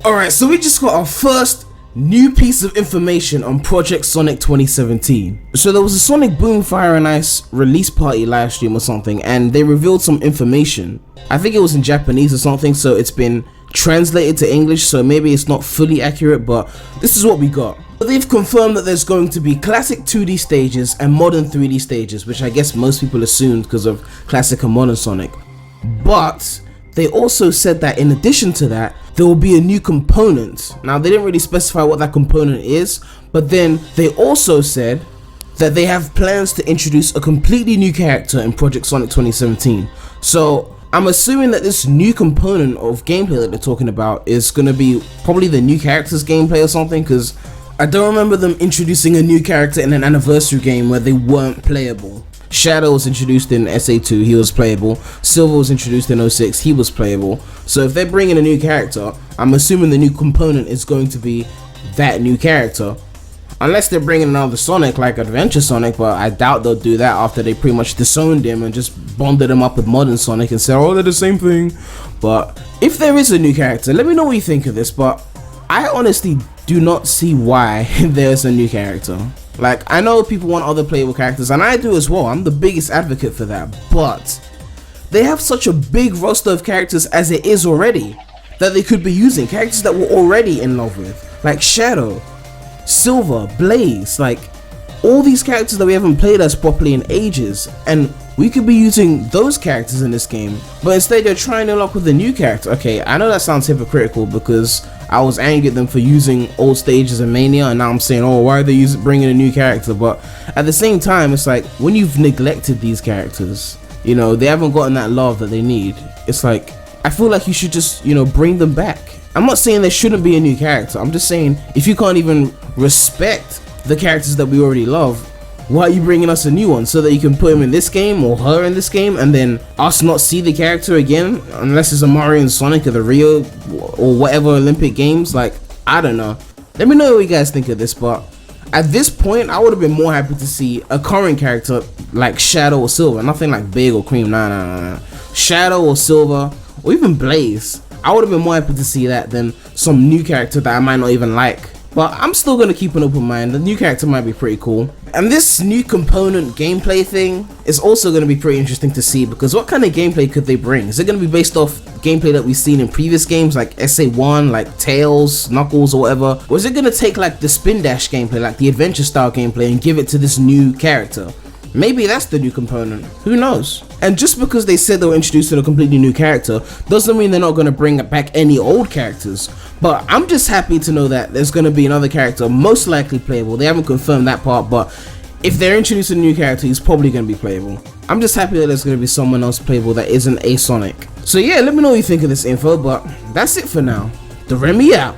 Alright, so we just got our first new piece of information on Project Sonic 2017. So there was a Sonic Boom Fire and Ice release party live stream or something, and they revealed some information. I think it was in Japanese or something, so it's been translated to English, so maybe it's not fully accurate, but this is what we got. They've confirmed that there's going to be classic 2D stages and modern 3D stages, which I guess most people assumed because of classic and modern Sonic. But they also said that in addition to that, there will be a new component. Now, they didn't really specify what that component is, but then they also said that they have plans to introduce a completely new character in Project Sonic 2017. So I'm assuming that this new component of gameplay that they're talking about is going to be probably the new character's gameplay or something, because I don't remember them introducing a new character in an anniversary game where they weren't playable. Shadow was introduced in SA2, he was playable. Silver was introduced in 06, he was playable. So if they're bringing a new character, I'm assuming the new component is going to be that new character. Unless they're bringing another Sonic like Adventure Sonic, but I doubt they'll do that after they pretty much disowned him and just bonded him up with modern Sonic and said, oh, they're the same thing. But if there is a new character, let me know what you think of this, but I honestly do not see why there's a new character. Like, I know people want other playable characters, and I do as well. I'm the biggest advocate for that, but they have such a big roster of characters as it is already that they could be using. Characters that we're already in love with, like Shadow, Silver, Blaze, like all these characters that we haven't played as properly in ages, and we could be using those characters in this game, but instead they're trying to lock with a new character. Okay, I know that sounds hypocritical because I was angry at them for using old stages in Mania, and now I'm saying, oh, why are they bringing a new character? But at the same time, it's like, when you've neglected these characters, you know, they haven't gotten that love that they need. It's like, I feel like you should just, you know, bring them back. I'm not saying there shouldn't be a new character. I'm just saying, if you can't even respect the characters that we already love, why are you bringing us a new one? So that you can put him in this game or her in this game, and then us not see the character again, unless it's a Mario and Sonic or the Rio or whatever Olympic games. Like, I don't know. Let me know what you guys think of this, but at this point, I would have been more happy to see a current character like Shadow or Silver, nothing like Big or Cream. Nah. Shadow or Silver or even Blaze. I would have been more happy to see that than some new character that I might not even like. But I'm still going to keep an open mind. The new character might be pretty cool. And this new component gameplay thing is also going to be pretty interesting to see, because what kind of gameplay could they bring? Is it going to be based off gameplay that we've seen in previous games like SA1, like Tails, Knuckles or whatever? Or is it going to take like the Spin Dash gameplay, like the adventure style gameplay, and give it to this new character? Maybe that's the new component, who knows? And just because they said they were introducing a completely new character doesn't mean they're not going to bring back any old characters. But I'm just happy to know that there's going to be another character, most likely playable. They haven't confirmed that part, but if they're introducing a new character, he's probably going to be playable. I'm just happy that there's going to be someone else playable that isn't a Sonic. So yeah, let me know what you think of this info, but that's it for now. The Remy out.